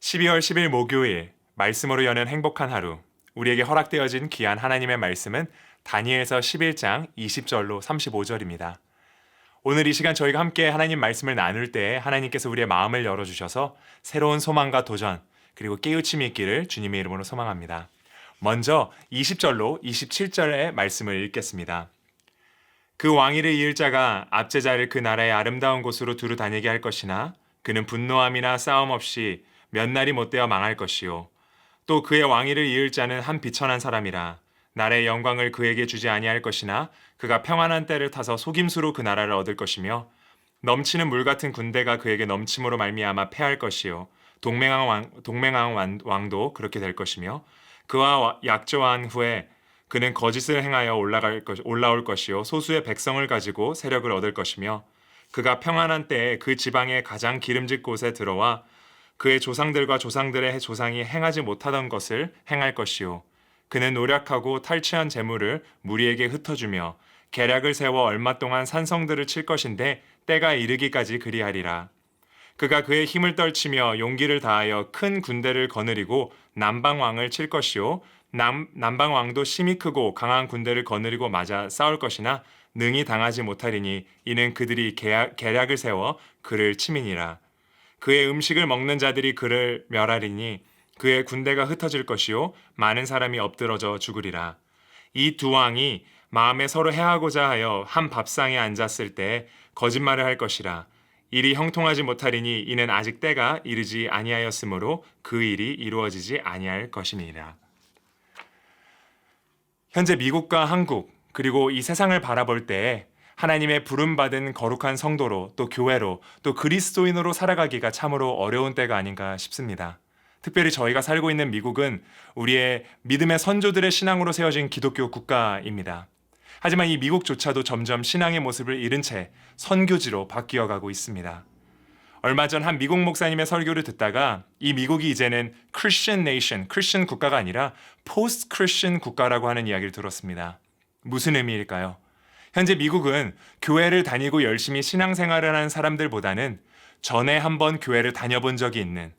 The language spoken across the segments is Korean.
12월 10일 목요일 말씀으로 여는 행복한 하루. 우리에게 허락되어진 귀한 하나님의 말씀은 다니엘서 11장 20절로 35절입니다. 오늘 이 시간 저희가 함께 하나님 말씀을 나눌 때 하나님께서 우리의 마음을 열어주셔서 새로운 소망과 도전 그리고 깨우침이 있기를 주님의 이름으로 소망합니다. 먼저 20절로 27절의 말씀을 읽겠습니다. 그 왕위를 이을 자가 압제자를 그 나라의 아름다운 곳으로 두루 다니게 할 것이나 그는 분노함이나 싸움 없이 몇 날이 못되어 망할 것이요 또 그의 왕위를 이을 자는 한 비천한 사람이라 나라의 영광을 그에게 주지 아니할 것이나 그가 평안한 때를 타서 속임수로 그 나라를 얻을 것이며 넘치는 물 같은 군대가 그에게 넘침으로 말미암아 패할 것이요 동맹왕 왕도 그렇게 될 것이며 그와 약조한 후에 그는 거짓을 행하여 올라올 것이요 소수의 백성을 가지고 세력을 얻을 것이며 그가 평안한 때에 그 지방의 가장 기름진 곳에 들어와 그의 조상들과 조상들의 조상이 행하지 못하던 것을 행할 것이요 그는 노력하고 탈취한 재물을 무리에게 흩어주며 계략을 세워 얼마 동안 산성들을 칠 것인데 때가 이르기까지 그리하리라. 그가 그의 힘을 떨치며 용기를 다하여 큰 군대를 거느리고 남방왕을 칠 것이요 남방왕도 심히 크고 강한 군대를 거느리고 맞아 싸울 것이나 능히 당하지 못하리니 이는 그들이 계략을 세워 그를 침이니라. 그의 음식을 먹는 자들이 그를 멸하리니 그의 군대가 흩어질 것이요 많은 사람이 엎드러져 죽으리라. 이 두 왕이 마음에 서로 해하고자 하여 한 밥상에 앉았을 때 거짓말을 할 것이라. 일이 형통하지 못하리니 이는 아직 때가 이르지 아니하였으므로 그 일이 이루어지지 아니할 것이니라. 현재 미국과 한국 그리고 이 세상을 바라볼 때 하나님의 부름받은 거룩한 성도로 또 교회로 또 그리스도인으로 살아가기가 참으로 어려운 때가 아닌가 싶습니다. 특별히 저희가 살고 있는 미국은 우리의 믿음의 선조들의 신앙으로 세워진 기독교 국가입니다. 하지만 이 미국조차도 점점 신앙의 모습을 잃은 채 선교지로 바뀌어가고 있습니다. 얼마 전 한 미국 목사님의 설교를 듣다가 이 미국이 이제는 Christian Nation, 크리스천 국가가 아니라 Post Christian 국가라고 하는 이야기를 들었습니다. 무슨 의미일까요? 현재 미국은 교회를 다니고 열심히 신앙생활을 하는 사람들보다는 전에 한번 교회를 다녀본 적이 있는,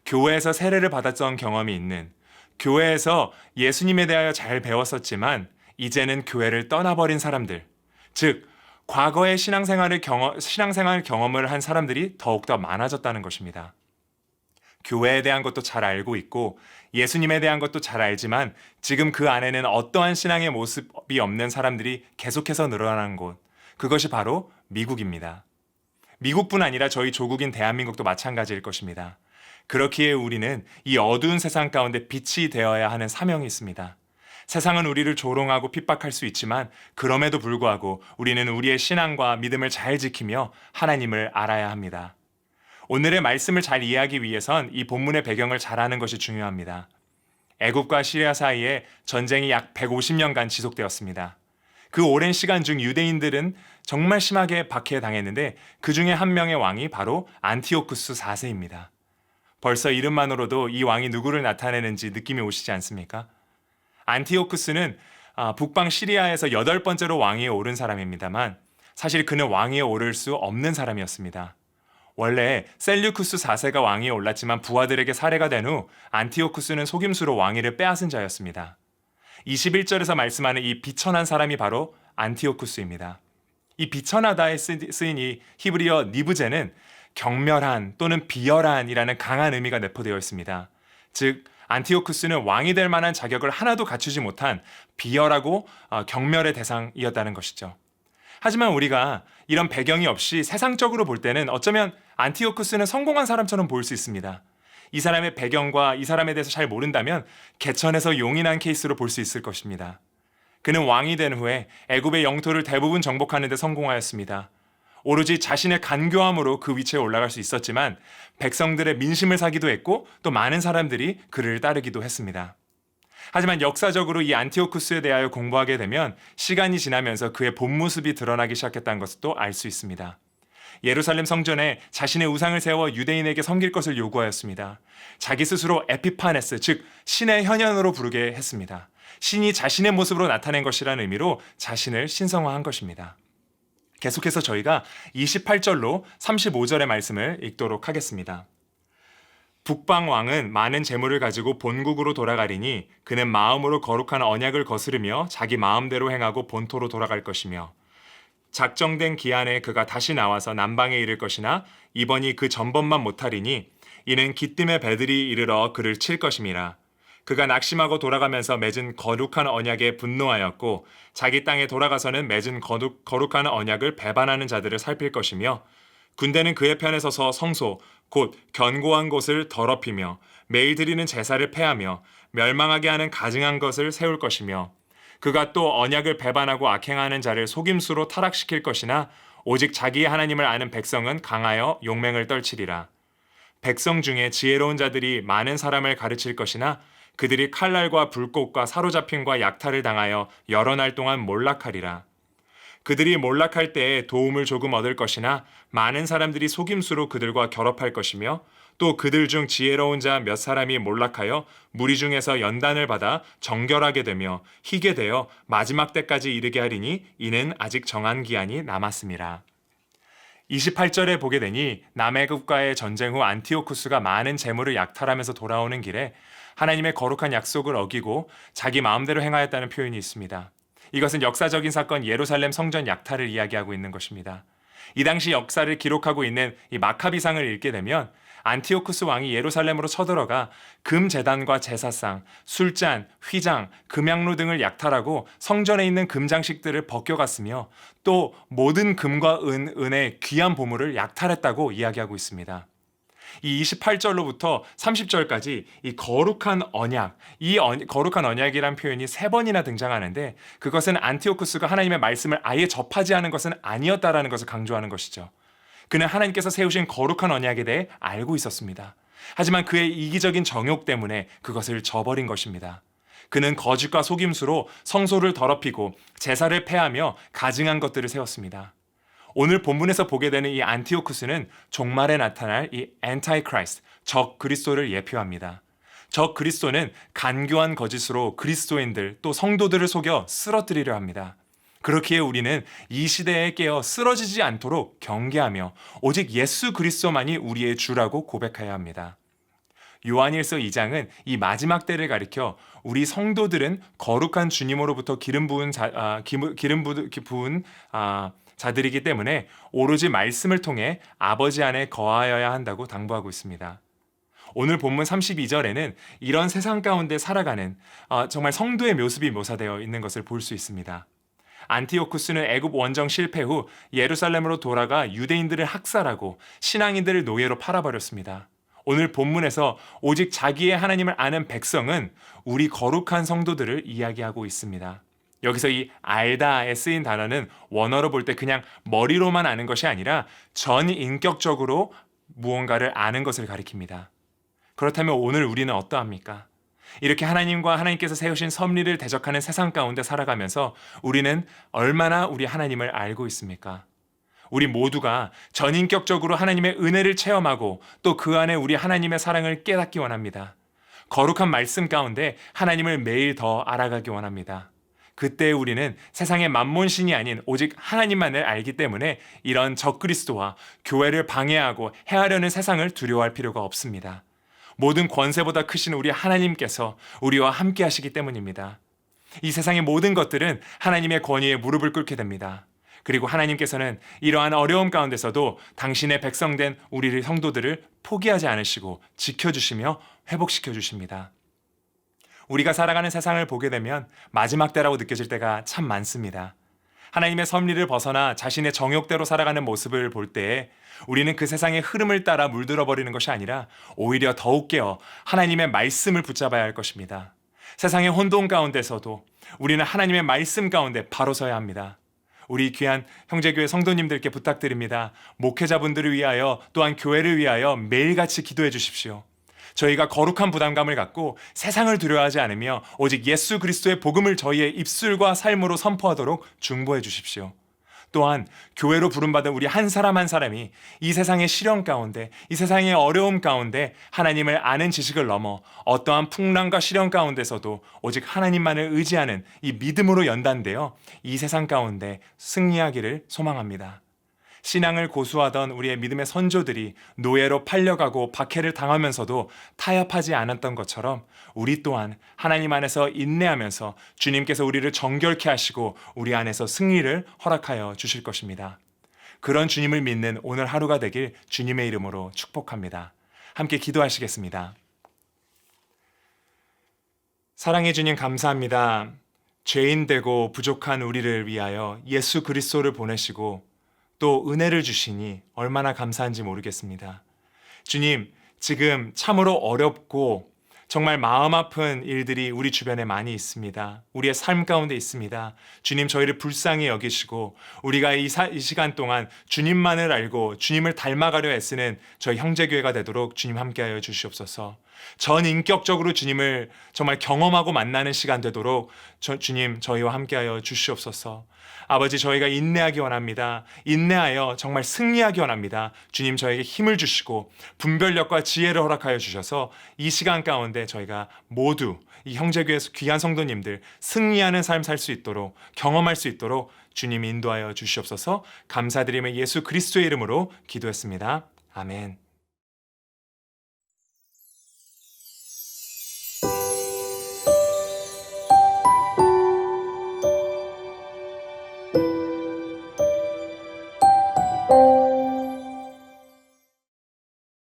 교회에서 세례를 받았던 경험이 있는, 교회에서 예수님에 대하여 잘 배웠었지만 이제는 교회를 떠나버린 사람들, 즉 과거의 신앙생활 경험을 한 사람들이 더욱더 많아졌다는 것입니다. 교회에 대한 것도 잘 알고 있고 예수님에 대한 것도 잘 알지만 지금 그 안에는 어떠한 신앙의 모습이 없는 사람들이 계속해서 늘어나는 곳, 그것이 바로 미국입니다. 미국뿐 아니라 저희 조국인 대한민국도 마찬가지일 것입니다. 그렇기에 우리는 이 어두운 세상 가운데 빛이 되어야 하는 사명이 있습니다. 세상은 우리를 조롱하고 핍박할 수 있지만 그럼에도 불구하고 우리는 우리의 신앙과 믿음을 잘 지키며 하나님을 알아야 합니다. 오늘의 말씀을 잘 이해하기 위해선 이 본문의 배경을 잘 아는 것이 중요합니다. 애굽과 시리아 사이에 전쟁이 약 150년간 지속되었습니다. 그 오랜 시간 중 유대인들은 정말 심하게 박해당했는데 그 중에 한 명의 왕이 바로 안티오쿠스 4세입니다. 벌써 이름만으로도 이 왕이 누구를 나타내는지 느낌이 오시지 않습니까? 안티오쿠스는 북방 시리아에서 8번째로 왕위에 오른 사람입니다만 사실 그는 왕위에 오를 수 없는 사람이었습니다. 원래 셀류쿠스 4세가 왕위에 올랐지만 부하들에게 살해가 된 후 안티오쿠스는 속임수로 왕위를 빼앗은 자였습니다. 21절에서 말씀하는 이 비천한 사람이 바로 안티오쿠스입니다. 이 비천하다에 쓰인 이 히브리어 니브제는 경멸한 또는 비열한이라는 강한 의미가 내포되어 있습니다. 즉 안티오쿠스는 왕이 될 만한 자격을 하나도 갖추지 못한 비열하고 경멸의 대상이었다는 것이죠. 하지만 우리가 이런 배경이 없이 세상적으로 볼 때는 어쩌면 안티오쿠스는 성공한 사람처럼 보일 수 있습니다. 이 사람의 배경과 이 사람에 대해서 잘 모른다면 개천에서 용인한 케이스로 볼 수 있을 것입니다. 그는 왕이 된 후에 애굽의 영토를 대부분 정복하는 데 성공하였습니다. 오로지 자신의 간교함으로 그 위치에 올라갈 수 있었지만 백성들의 민심을 사기도 했고 또 많은 사람들이 그를 따르기도 했습니다. 하지만 역사적으로 이 안티오쿠스에 대하여 공부하게 되면 시간이 지나면서 그의 본 모습이 드러나기 시작했다는 것을 또 알 수 있습니다. 예루살렘 성전에 자신의 우상을 세워 유대인에게 섬길 것을 요구하였습니다. 자기 스스로 에피파네스, 즉 신의 현현으로 부르게 했습니다. 신이 자신의 모습으로 나타낸 것이라는 의미로 자신을 신성화한 것입니다. 계속해서 저희가 28절로 35절의 말씀을 읽도록 하겠습니다. 북방 왕은 많은 재물을 가지고 본국으로 돌아가리니 그는 마음으로 거룩한 언약을 거스르며 자기 마음대로 행하고 본토로 돌아갈 것이며 작정된 기한에 그가 다시 나와서 남방에 이를 것이나 이번이 그 전번만 못하리니 이는 기뜸의 배들이 이르러 그를 칠 것임이라. 그가 낙심하고 돌아가면서 맺은 거룩한 언약에 분노하였고 자기 땅에 돌아가서는 맺은 거룩한 언약을 배반하는 자들을 살필 것이며 군대는 그의 편에 서서 성소 곧 견고한 곳을 더럽히며 매일 드리는 제사를 폐하며 멸망하게 하는 가증한 것을 세울 것이며 그가 또 언약을 배반하고 악행하는 자를 속임수로 타락시킬 것이나 오직 자기의 하나님을 아는 백성은 강하여 용맹을 떨치리라. 백성 중에 지혜로운 자들이 많은 사람을 가르칠 것이나 그들이 칼날과 불꽃과 사로잡힘과 약탈을 당하여 여러 날 동안 몰락하리라. 그들이 몰락할 때에 도움을 조금 얻을 것이나 많은 사람들이 속임수로 그들과 결합할 것이며 또 그들 중 지혜로운 자 몇 사람이 몰락하여 무리 중에서 연단을 받아 정결하게 되며 희게 되어 마지막 때까지 이르게 하리니 이는 아직 정한 기한이 남았음이라. 28절에 보게 되니 남해국과의 전쟁 후 안티오쿠스가 많은 재물을 약탈하면서 돌아오는 길에 하나님의 거룩한 약속을 어기고 자기 마음대로 행하였다는 표현이 있습니다. 이것은 역사적인 사건 예루살렘 성전 약탈을 이야기하고 있는 것입니다. 이 당시 역사를 기록하고 있는 이 마카비상을 읽게 되면 안티오쿠스 왕이 예루살렘으로 쳐들어가 금 제단과 제사상, 술잔, 휘장, 금양로 등을 약탈하고 성전에 있는 금장식들을 벗겨갔으며 또 모든 금과 은의 귀한 보물을 약탈했다고 이야기하고 있습니다. 이 28절로부터 30절까지 이 거룩한 언약, 거룩한 언약이란 표현이 3번이나 등장하는데 그것은 안티오쿠스가 하나님의 말씀을 아예 접하지 않은 것은 아니었다라는 것을 강조하는 것이죠. 그는 하나님께서 세우신 거룩한 언약에 대해 알고 있었습니다. 하지만 그의 이기적인 정욕 때문에 그것을 저버린 것입니다. 그는 거짓과 속임수로 성소를 더럽히고 제사를 폐하며 가증한 것들을 세웠습니다. 오늘 본문에서 보게 되는 이 안티오쿠스는 종말에 나타날 이 엔타이크라이스트, 적 그리스도를 예표합니다. 적 그리스도는 간교한 거짓으로 그리스도인들 또 성도들을 속여 쓰러뜨리려 합니다. 그렇기에 우리는 이 시대에 깨어 쓰러지지 않도록 경계하며 오직 예수 그리스도만이 우리의 주라고 고백해야 합니다. 요한일서 2장은 이 마지막 때를 가리켜 우리 성도들은 거룩한 주님으로부터 기름 부은 자들이기 때문에 오로지 말씀을 통해 아버지 안에 거하여야 한다고 당부하고 있습니다. 오늘 본문 32절에는 이런 세상 가운데 살아가는 정말 성도의 모습이 묘사되어 있는 것을 볼 수 있습니다. 안티오쿠스는 애굽 원정 실패 후 예루살렘으로 돌아가 유대인들을 학살하고 신앙인들을 노예로 팔아버렸습니다. 오늘 본문에서 오직 자기의 하나님을 아는 백성은 우리 거룩한 성도들을 이야기하고 있습니다. 여기서 이 알다에 쓰인 단어는 원어로 볼 때 그냥 머리로만 아는 것이 아니라 전인격적으로 무언가를 아는 것을 가리킵니다. 그렇다면 오늘 우리는 어떠합니까? 이렇게 하나님과 하나님께서 세우신 섭리를 대적하는 세상 가운데 살아가면서 우리는 얼마나 우리 하나님을 알고 있습니까? 우리 모두가 전인격적으로 하나님의 은혜를 체험하고 또 그 안에 우리 하나님의 사랑을 깨닫기 원합니다. 거룩한 말씀 가운데 하나님을 매일 더 알아가기 원합니다. 그때 우리는 세상의 만몬신이 아닌 오직 하나님만을 알기 때문에 이런 적그리스도와 교회를 방해하고 해하려는 세상을 두려워할 필요가 없습니다. 모든 권세보다 크신 우리 하나님께서 우리와 함께 하시기 때문입니다. 이 세상의 모든 것들은 하나님의 권위에 무릎을 꿇게 됩니다. 그리고 하나님께서는 이러한 어려움 가운데서도 당신의 백성된 우리 성도들을 포기하지 않으시고 지켜주시며 회복시켜 주십니다. 우리가 살아가는 세상을 보게 되면 마지막 때라고 느껴질 때가 참 많습니다. 하나님의 섭리를 벗어나 자신의 정욕대로 살아가는 모습을 볼 때에 우리는 그 세상의 흐름을 따라 물들어 버리는 것이 아니라 오히려 더욱 깨어 하나님의 말씀을 붙잡아야 할 것입니다. 세상의 혼돈 가운데서도 우리는 하나님의 말씀 가운데 바로 서야 합니다. 우리 귀한 형제교회 성도님들께 부탁드립니다. 목회자분들을 위하여 또한 교회를 위하여 매일같이 기도해 주십시오. 저희가 거룩한 부담감을 갖고 세상을 두려워하지 않으며 오직 예수 그리스도의 복음을 저희의 입술과 삶으로 선포하도록 중보해 주십시오. 또한 교회로 부름받은 우리 한 사람 한 사람이 이 세상의 시련 가운데, 이 세상의 어려움 가운데 하나님을 아는 지식을 넘어 어떠한 풍랑과 시련 가운데서도 오직 하나님만을 의지하는 이 믿음으로 연단되어 이 세상 가운데 승리하기를 소망합니다. 신앙을 고수하던 우리의 믿음의 선조들이 노예로 팔려가고 박해를 당하면서도 타협하지 않았던 것처럼 우리 또한 하나님 안에서 인내하면서 주님께서 우리를 정결케 하시고 우리 안에서 승리를 허락하여 주실 것입니다. 그런 주님을 믿는 오늘 하루가 되길 주님의 이름으로 축복합니다. 함께 기도하시겠습니다. 사랑해 주님 감사합니다. 죄인 되고 부족한 우리를 위하여 예수 그리스도를 보내시고 또 은혜를 주시니 얼마나 감사한지 모르겠습니다. 주님, 지금 참으로 어렵고 정말 마음 아픈 일들이 우리 주변에 많이 있습니다. 우리의 삶 가운데 있습니다. 주님, 저희를 불쌍히 여기시고 우리가 이 시간 동안 주님만을 알고 주님을 닮아가려 애쓰는 저희 형제교회가 되도록 주님 함께하여 주시옵소서. 전 인격적으로 주님을 정말 경험하고 만나는 시간 되도록 주님 저희와 함께하여 주시옵소서. 아버지, 저희가 인내하기 원합니다. 인내하여 정말 승리하기 원합니다. 주님, 저에게 힘을 주시고 분별력과 지혜를 허락하여 주셔서 이 시간 가운데 저희가 모두 이 형제교회에서 귀한 성도님들 승리하는 삶 살 수 있도록 경험할 수 있도록 주님 인도하여 주시옵소서. 감사드리며 예수 그리스도의 이름으로 기도했습니다. 아멘.